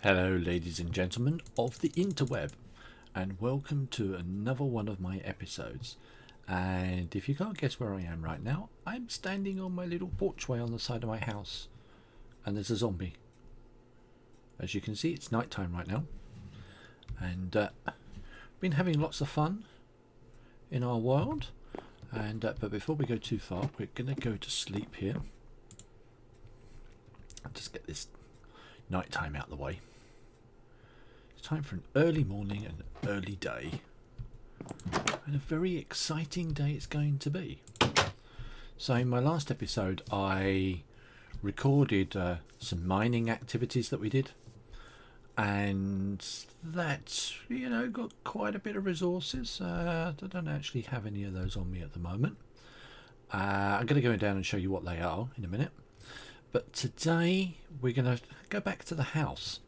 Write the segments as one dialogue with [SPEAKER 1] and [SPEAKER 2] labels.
[SPEAKER 1] Hello ladies and gentlemen of the interweb, and welcome to another one of my episodes. And if you can't guess where I am right now, I'm standing on my little porchway on the side of my house, and there's a zombie. As you can see, it's night time right now, and been having lots of fun in our world. And but before we go too far, we're gonna go to sleep here. I'll just get this night time out of the way. It's time for an early morning and early day, and a very exciting day it's going to be. So in my last episode I recorded some mining activities that we did, and that, you know, got quite a bit of resources. I don't actually have any of those on me at the moment. I'm going to go down and show you what they are in a minute. But today we're going to go back to the house,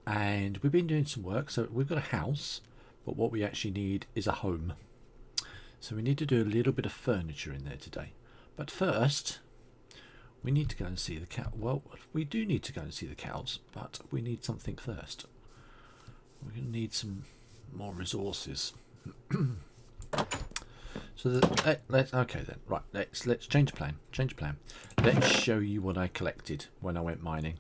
[SPEAKER 1] and we've been doing some work. So we've got a house, but what we actually need is a home. So we need to do a little bit of furniture in there today. But first we need to go and see the cow. Well, we do need to go and see the cows, but we need something first. We're going to need some more resources. So let's change plan. Let's show you what I collected when I went mining.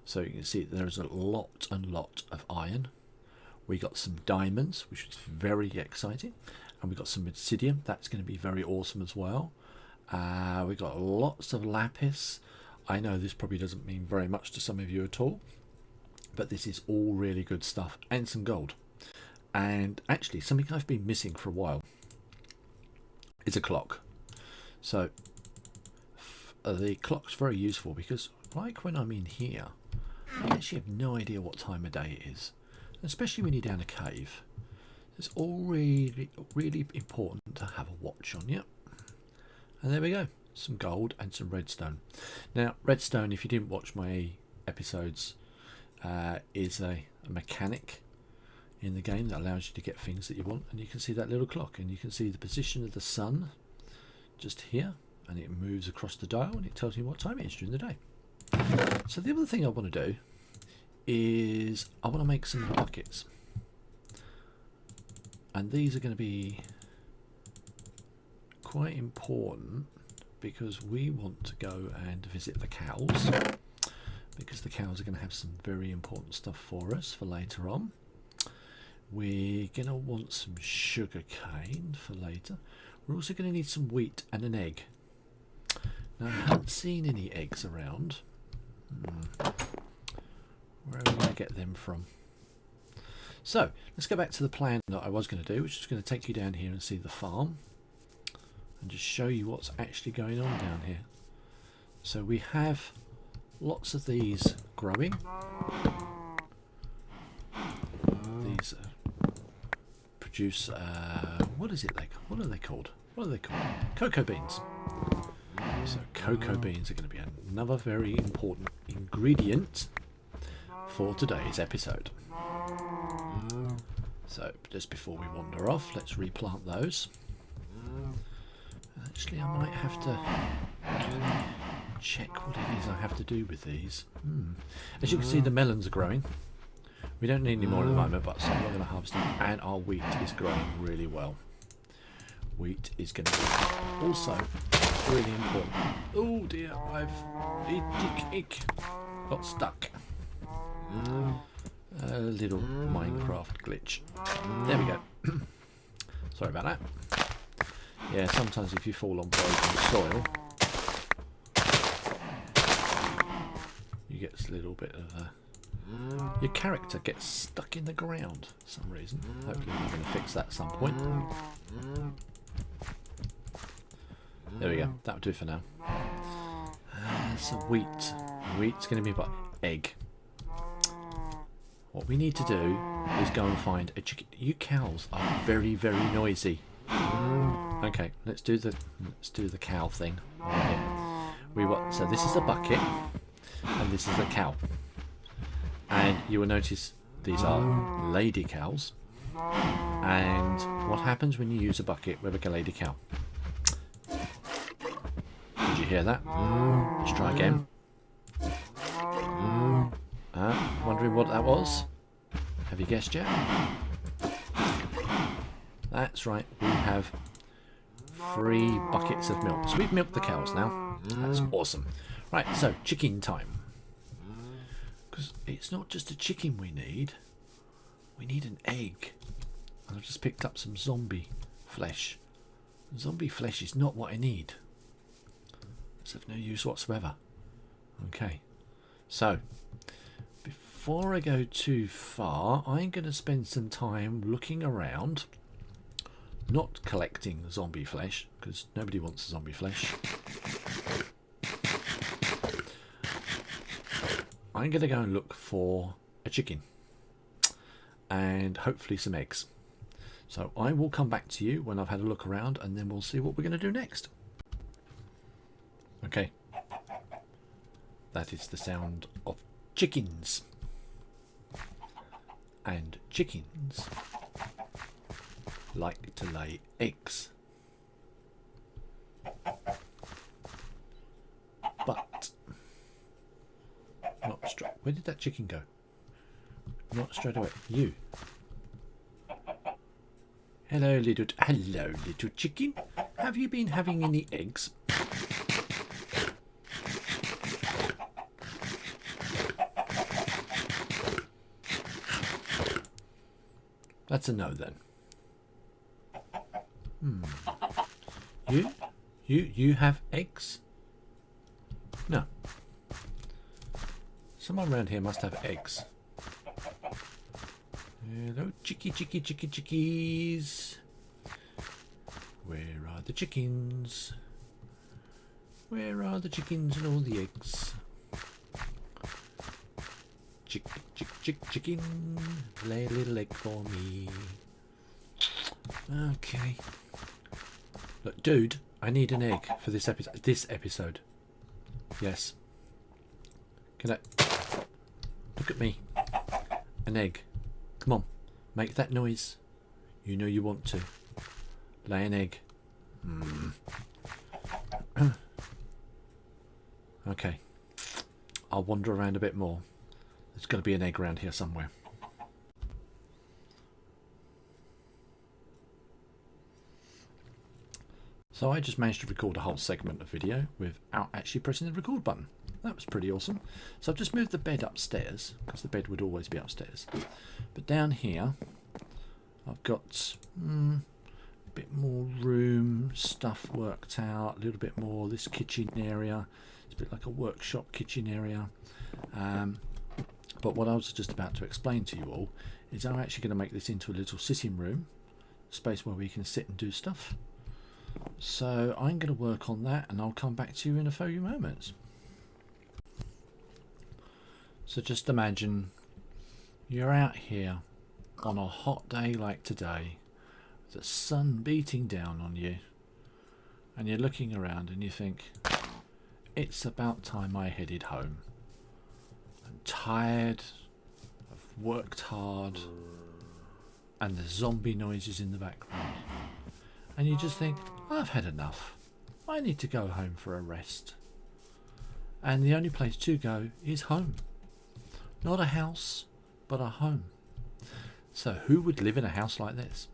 [SPEAKER 1] So you can see there's a lot of iron. We got some diamonds, which is very exciting, and we got some obsidian. That's going to be very awesome as well. We got lots of lapis. I know this probably doesn't mean very much to some of you at all, but this is all really good stuff, and some gold. And actually, something I've been missing for a while is a clock. So the clock's very useful because, like when I'm in here, I actually have no idea what time of day it is, especially when you're down a cave. It's all really important to have a watch on you. And there we go, some gold and some redstone. Now redstone, if you didn't watch my episodes, is a mechanic in the game that allows you to get things that you want. And you can see that little clock, and you can see the position of the sun just here, and it moves across the dial and it tells me what time it is during the day. So the other thing I want to do is I want to make some buckets, and these are going to be quite important because we want to go and visit the cows, because the cows are going to have some very important stuff for us for later on. We're going to want some sugar cane for later. We're also going to need some wheat and an egg. Now, I haven't seen any eggs around. Where are we going to get them from? So let's go back to the plan that I was going to do, which is going to take you down here and see the farm and just show you what's actually going on down here. So we have lots of these growing. These produce what are they called? Cocoa beans. So cocoa beans are going to be another very important ingredient for today's episode. So just before we wander off, let's replant those. Actually, I might have to check what it is I have to do with these. As you can see, the melons are growing. We don't need any more at the moment, but some we're going to harvest them, and our wheat is growing really well. Wheat is going to be also really important. Oh dear, I've got stuck. A little Minecraft glitch. There we go. Sorry about that. Yeah, sometimes if you fall on broken soil, you get a little bit of your character gets stuck in the ground for some reason. Hopefully we're going to fix that at some point. There we go, that'll do for now. So wheat's going to be about egg. What we need to do is go and find a chicken. You cows are very noisy. Okay, let's do the cow thing. Right, so this is a bucket, and this is a cow. And you will notice these are lady cows. And what happens when you use a bucket with a lady cow? Did you hear that? Let's try again. Wonder wondering what that was? Have you guessed yet? That's right, we have 3 buckets of milk. So we've milked the cows now. That's awesome. Right, so chicken time. Because it's not just a chicken we need an egg. And I've just picked up some zombie flesh. Zombie flesh is not what I need. It's of no use whatsoever. Okay, so before I go too far, I'm going to spend some time looking around, not collecting zombie flesh, because nobody wants zombie flesh. I'm going to go and look for a chicken and hopefully some eggs. So I will come back to you when I've had a look around, and then we'll see what we're going to do next. Okay. That is the sound of chickens. And chickens like to lay eggs. But not straight. Where did that chicken go? Not straight away. You. Hello, little chicken. Have you been having any eggs? That's a no then. You have eggs? No. Someone around here must have eggs. Hello, chickies. Where are the chickens? Where are the chickens and all the eggs? Chicken, lay a little egg for me. Okay. Look, dude, I need an egg for this episode. Yes. Can I... Look at me. An egg. Come on, make that noise. You know you want to. Lay an egg. Okay. I'll wander around a bit more. There's got to be an egg around here somewhere. So I just managed to record a whole segment of video without actually pressing the record button. That was pretty awesome. So I've just moved the bed upstairs, because the bed would always be upstairs. But down here, I've got a bit more room, stuff worked out, a little bit more. This kitchen area, it's a bit like a workshop kitchen area. But what I was just about to explain to you all is I'm actually going to make this into a little sitting room, space where we can sit and do stuff. So I'm going to work on that, and I'll come back to you in a few moments. So just imagine you're out here on a hot day like today, the sun beating down on you, and you're looking around and you think, it's about time I headed home. I'm tired, I've worked hard, and there's zombie noises in the background. And you just think, I've had enough. I need to go home for a rest. And the only place to go is home. Not a house, but a home. So who would live in a house like this?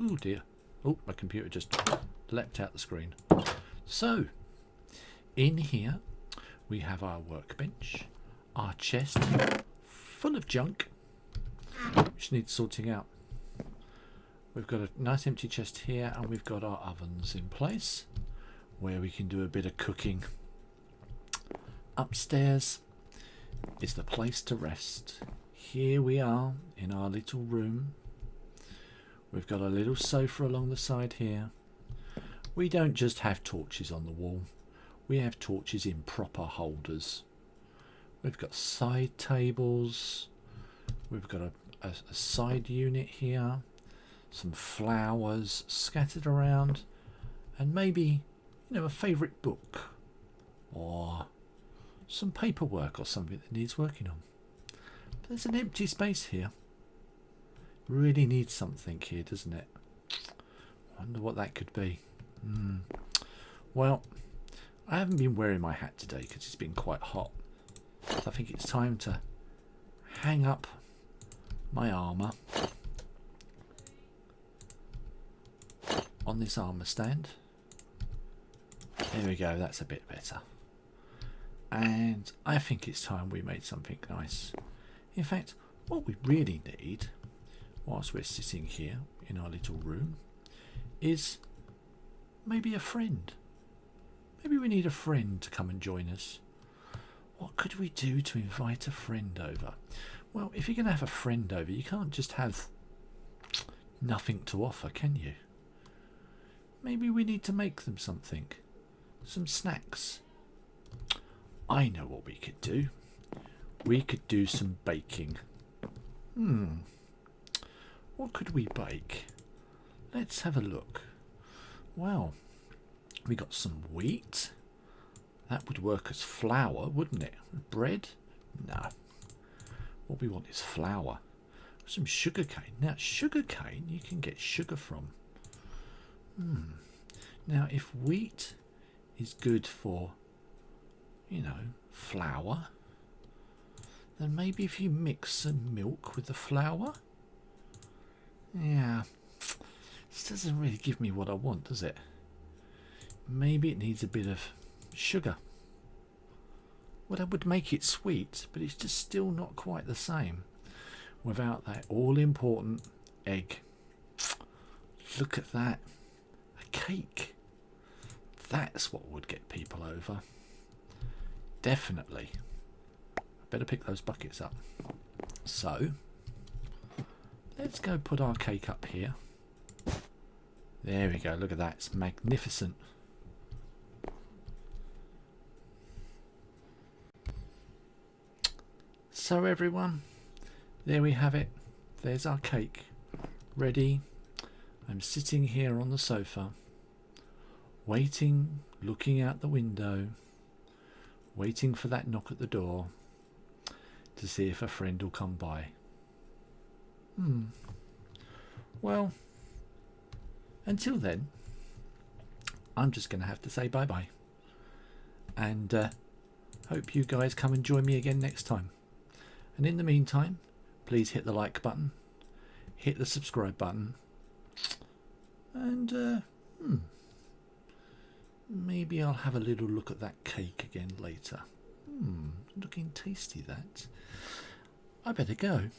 [SPEAKER 1] Oh dear. Oh, my computer just leapt out the screen. So, in here we have our workbench, our chest full of junk, which needs sorting out. We've got a nice empty chest here, and we've got our ovens in place where we can do a bit of cooking. Upstairs is the place to rest. Here we are in our little room. We've got a little sofa along the side here. We don't just have torches on the wall, we have torches in proper holders. We've got side tables, we've got a side unit here, some flowers scattered around, and maybe, you know, a favourite book or some paperwork or something that needs working on. But there's an empty space here. Really needs something here, doesn't it? I wonder what that could be. Well, I haven't been wearing my hat today because it's been quite hot. So I think it's time to hang up my armour on this armour stand. There we go, that's a bit better. And I think it's time we made something nice. In fact, what we really need, whilst we're sitting here in our little room, is maybe a friend. Maybe we need a friend to come and join us. What could we do to invite a friend over? Well, if you're going to have a friend over, you can't just have nothing to offer, can you? Maybe we need to make them something. Some snacks. I know what we could do. We could do some baking. What could we bake? Let's have a look. Well, we got some wheat. That would work as flour, wouldn't it? Bread? No. What we want is flour. Some sugar cane. Now, sugar cane you can get sugar from. Now, if wheat is good for, you know, flour, then maybe if you mix some milk with the flour. Yeah, this doesn't really give me what I want, does it? Maybe it needs a bit of sugar. Well, that would make it sweet, but it's just still not quite the same without that all-important egg. Look at that. A cake. That's what would get people over. Definitely. I better pick those buckets up. So, let's go put our cake up here. There we go. Look at that. It's magnificent. So everyone, there we have it. There's our cake. Ready. I'm sitting here on the sofa, waiting, looking out the window, waiting for that knock at the door to see if a friend will come by. Well, until then, I'm just going to have to say bye-bye. And hope you guys come and join me again next time. And in the meantime, please hit the like button, hit the subscribe button, and maybe I'll have a little look at that cake again later. Looking tasty, that. I better go.